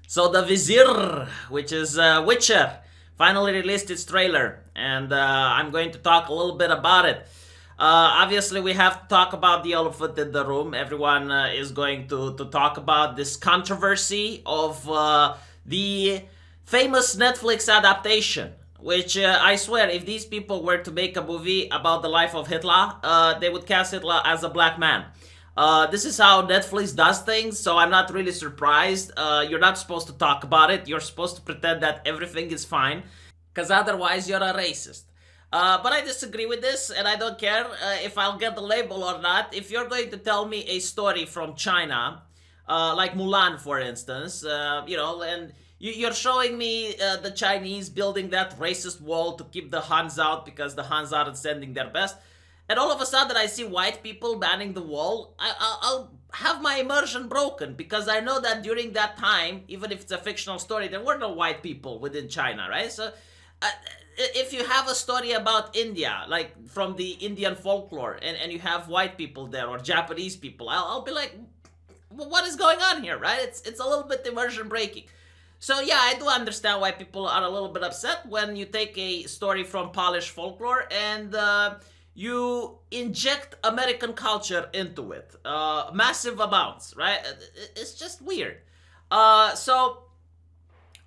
So the Vizier, which is Witcher, finally released its trailer, and I'm going to talk a little bit about it. Obviously, we have to talk about the elephant in the room. Everyone is going to talk about this controversy of the famous Netflix adaptation. Which I swear, if these people were to make a movie about the life of Hitler, they would cast Hitler as a black man. This is how Netflix does things, so I'm not really surprised. You're not supposed to talk about it. You're supposed to pretend that everything is fine, because otherwise you're a racist. But I disagree with this, and I don't care if I'll get the label or not. If you're going to tell me a story from China, like Mulan, for instance, and you're showing me the Chinese building that racist wall to keep the Hans out because the Hans aren't sending their best. And all of a sudden, I see white people manning the wall. I'll have my immersion broken because I know that during that time, even if it's a fictional story, there were no white people within China, right? So, uh, if you have a story about India, like from the Indian folklore, and you have white people there or Japanese people, I'll be like, what is going on here, right? It's a little bit immersion breaking. So yeah, I do understand why people are a little bit upset when you take a story from Polish folklore and you inject American culture into it, massive amounts, right? It's just weird. So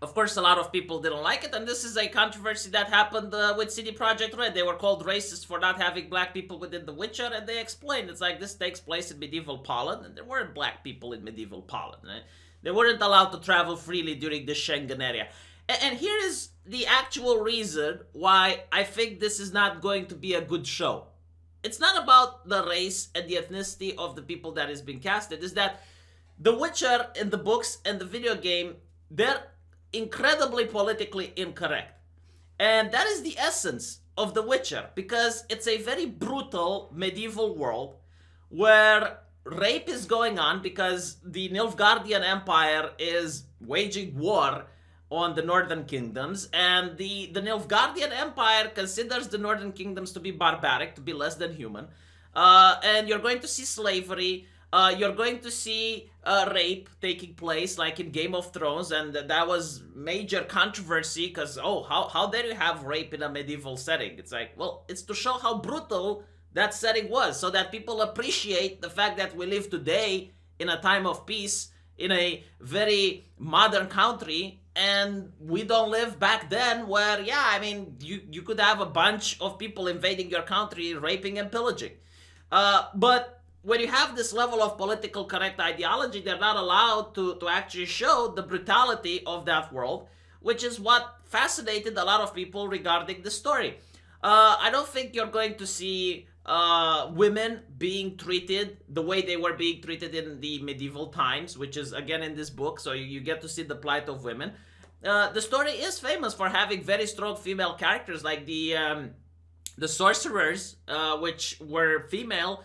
of course, a lot of people didn't like it, and this is a controversy that happened with CD Projekt Red. They were called racist for not having black people within The Witcher, and they explained it's like this takes place in medieval Poland, and there weren't black people in medieval Poland. Right? They weren't allowed to travel freely during the Schengen area. And here is the actual reason why I think this is not going to be a good show. It's not about the race and the ethnicity of the people that is being casted. It's that The Witcher in the books and the video game, they're incredibly politically incorrect. And that is the essence of The Witcher, because it's a very brutal medieval world where rape is going on because the Nilfgaardian Empire is waging war on the northern kingdoms, and the Nilfgaardian Empire considers the northern kingdoms to be barbaric, to be less than human. And you're going to see slavery, you're going to see rape taking place like in Game of Thrones, and that was major controversy because, oh, how dare you have rape in a medieval setting? It's like, well, it's to show how brutal that setting was so that people appreciate the fact that we live today in a time of peace in a very modern country, and we don't live back then where, yeah, I mean, you could have a bunch of people invading your country, raping and pillaging. But when you have this level of political correct ideology, they're not allowed to actually show the brutality of that world, which is what fascinated a lot of people regarding the story. I don't think you're going to see women being treated the way they were being treated in the medieval times, which is again in this book, so you get to see the plight of women. The story is famous for having very strong female characters, like the sorcerers, which were female.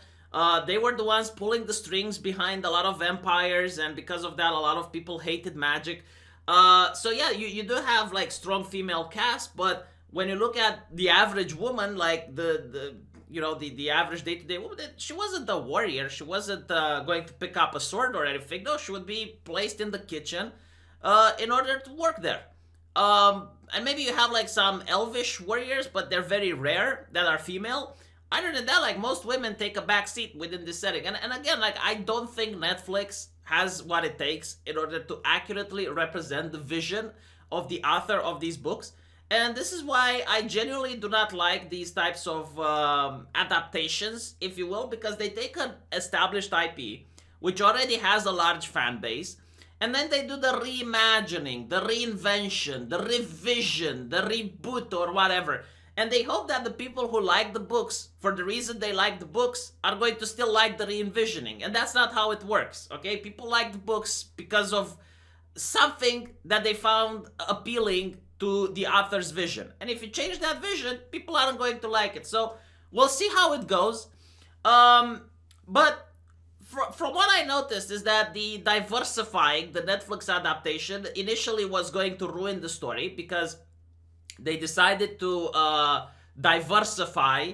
They were the ones pulling the strings behind a lot of vampires, and because of that, a lot of people hated magic. So yeah, you do have like strong female cast, but when you look at the average woman, like the average day-to-day woman, she wasn't a warrior. She wasn't going to pick up a sword or anything. No, she would be placed in the kitchen in order to work there. And maybe you have like some elvish warriors, but they're very rare that are female. Other than that, like most women take a back seat within this setting. And again, like I don't think Netflix has what it takes in order to accurately represent the vision of the author of these books. And this is why I genuinely do not like these types of adaptations, if you will, because they take an established IP, which already has a large fan base, and then they do the reimagining, the reinvention, the revision, the reboot, or whatever. And they hope that the people who like the books, for the reason they like the books, are going to still like the re-envisioning. And that's not how it works, okay? People like the books because of something that they found appealing to the author's vision. And if you change that vision, people aren't going to like it. So we'll see how it goes. But from what I noticed is that the diversifying the Netflix adaptation initially was going to ruin the story because they decided to diversify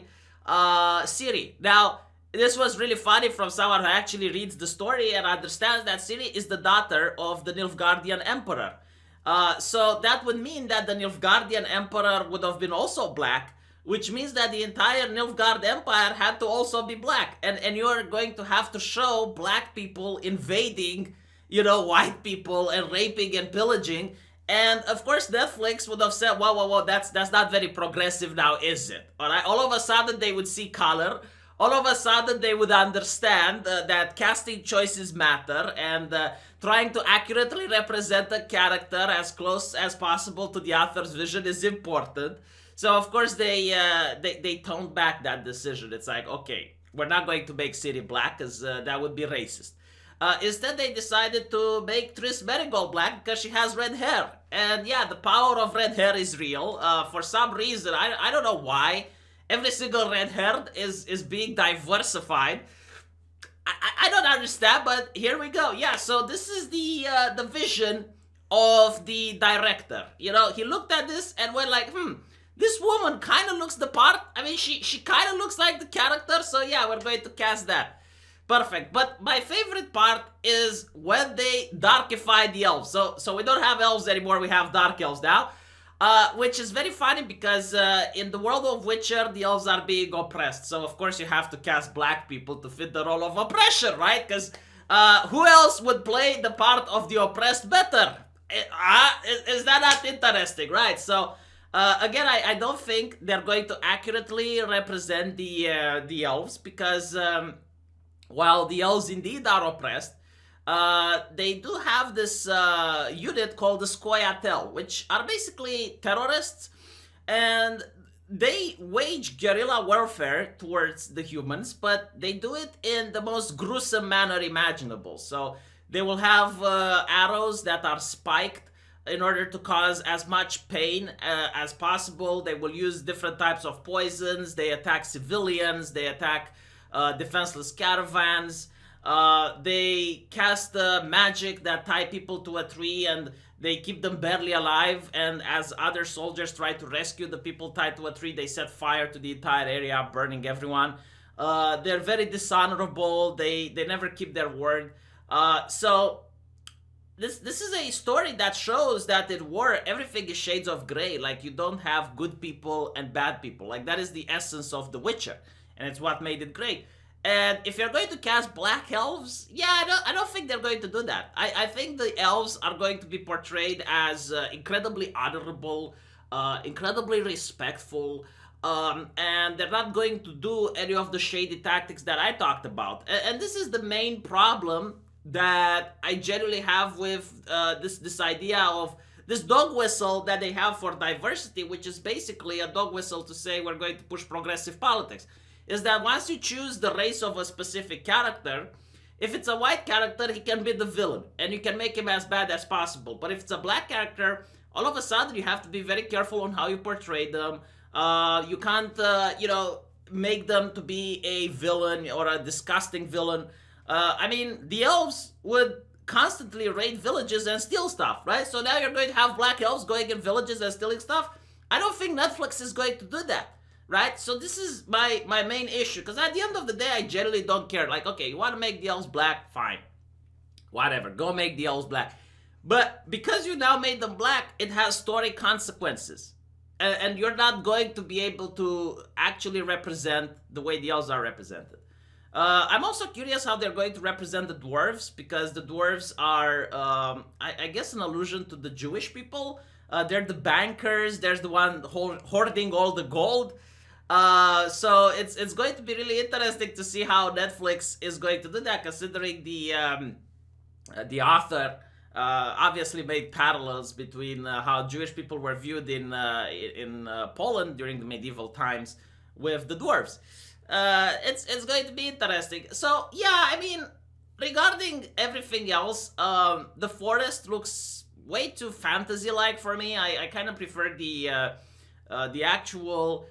Siri. Now, this was really funny from someone who actually reads the story and understands that Ciri is the daughter of the Nilfgaardian Emperor. So that would mean that the Nilfgaardian Emperor would have been also black, which means that the entire Nilfgaard Empire had to also be black. And you're going to have to show black people invading, white people and raping and pillaging. And of course, Netflix would have said, "Whoa, that's not very progressive now, is it?" All right. All of a sudden, they would see color. All of a sudden, they would understand that casting choices matter, and trying to accurately represent a character as close as possible to the author's vision is important. So of course, they toned back that decision. It's like, okay, we're not going to make Ciri black because that would be racist. Instead, they decided to make Triss Merigold black because she has red hair. And yeah, the power of red hair is real. For some reason, I don't know why, every single red hair is being diversified. I don't understand, but here we go. Yeah, so this is the vision of the director. He looked at this and went like, this woman kind of looks the part. I mean, she kind of looks like the character, so yeah, we're going to cast that. Perfect. But my favorite part is when they darkify the elves. So we don't have elves anymore, we have dark elves now. Which is very funny because in the world of Witcher, the elves are being oppressed. So of course you have to cast black people to fit the role of oppression, right? Because who else would play the part of the oppressed better? Is that not interesting, right? So again, I don't think they're going to accurately represent the elves because while the elves indeed are oppressed, they do have this unit called the Scoia'tael, which are basically terrorists, and they wage guerrilla warfare towards the humans, but they do it in the most gruesome manner imaginable. So they will have arrows that are spiked in order to cause as much pain as possible. They will use different types of poisons. They attack civilians. They attack defenseless caravans. They cast magic that tie people to a tree and they keep them barely alive, and as other soldiers try to rescue the people tied to a tree, they set fire to the entire area, burning everyone. They're very dishonorable. They never keep their word. So this is a story that shows that in war everything is shades of gray. Like, you don't have good people and bad people. Like, that is the essence of The Witcher, and it's what made it great. And if you're going to cast black elves, yeah, I don't think they're going to do that. I think the elves are going to be portrayed as incredibly honorable, incredibly respectful, and they're not going to do any of the shady tactics that I talked about. And this is the main problem that I generally have with this idea of this dog whistle that they have for diversity, which is basically a dog whistle to say we're going to push progressive politics. Is that once you choose the race of a specific character, if it's a white character, he can be the villain, and you can make him as bad as possible. But if it's a black character, all of a sudden you have to be very careful on how you portray them. You can't, make them to be a villain or a disgusting villain. I mean, the elves would constantly raid villages and steal stuff, right? So now you're going to have black elves going in villages and stealing stuff. I don't think Netflix is going to do that. Right? So this is my main issue, because at the end of the day, I generally don't care. Like, okay, you want to make the elves black? Fine. Whatever. Go make the elves black. But because you now made them black, it has story consequences. And you're not going to be able to actually represent the way the elves are represented. I'm also curious how they're going to represent the dwarves, because the dwarves are, I guess, an allusion to the Jewish people. They're the bankers. There's the one hoarding all the gold. So it's going to be really interesting to see how Netflix is going to do that, considering the author obviously made parallels between how Jewish people were viewed in Poland during the medieval times with the dwarves. It's going to be interesting. So yeah, I mean, regarding everything else, the forest looks way too fantasy-like for me. I kind of prefer the actual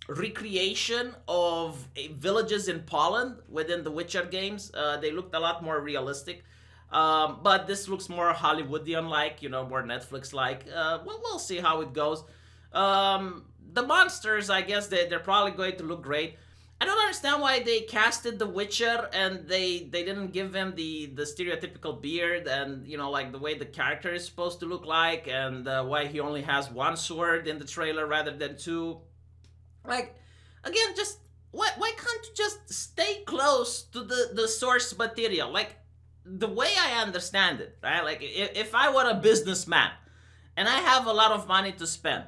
recreation of villages in Poland within the Witcher games. They looked a lot more realistic, but this looks more Hollywoodian-like, more Netflix-like. We'll see how it goes. The monsters, I guess they're probably going to look great. I don't understand why they casted The Witcher and they didn't give him the stereotypical beard and like the way the character is supposed to look like, and why he only has one sword in the trailer rather than two. Like, again, just why can't you just stay close to the source material? Like, the way I understand it, right? Like, if I were a businessman and I have a lot of money to spend,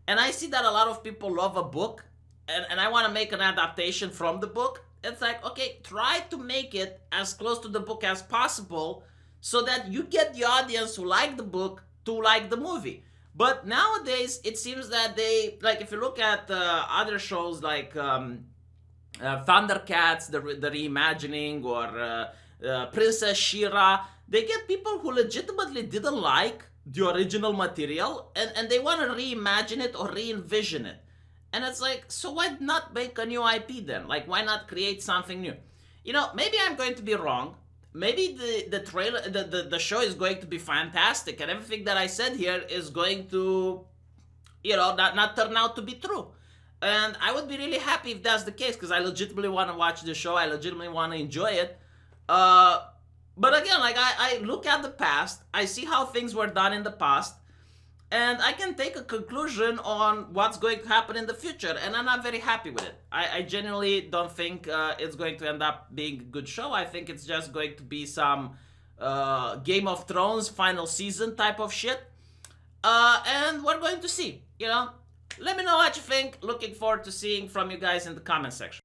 and I see that a lot of people love a book, and I want to make an adaptation from the book, it's like, okay, try to make it as close to the book as possible so that you get the audience who like the book to like the movie. But nowadays, it seems that they, like, if you look at other shows like Thundercats, the reimagining, or Princess Shira, they get people who legitimately didn't like the original material, and they want to reimagine it or re-envision it. And it's like, so why not make a new IP then? Like, why not create something new? Maybe I'm going to be wrong. Maybe the trailer, the show is going to be fantastic, and everything that I said here is going to, not turn out to be true. And I would be really happy if that's the case, because I legitimately want to watch the show. I legitimately want to enjoy it. But again, like, I look at the past, I see how things were done in the past, and I can take a conclusion on what's going to happen in the future, and I'm not very happy with it. I genuinely don't think it's going to end up being a good show. I think it's just going to be some Game of Thrones final season type of shit, and we're going to see. Let me know what you think. Looking forward to seeing from you guys in the comment section.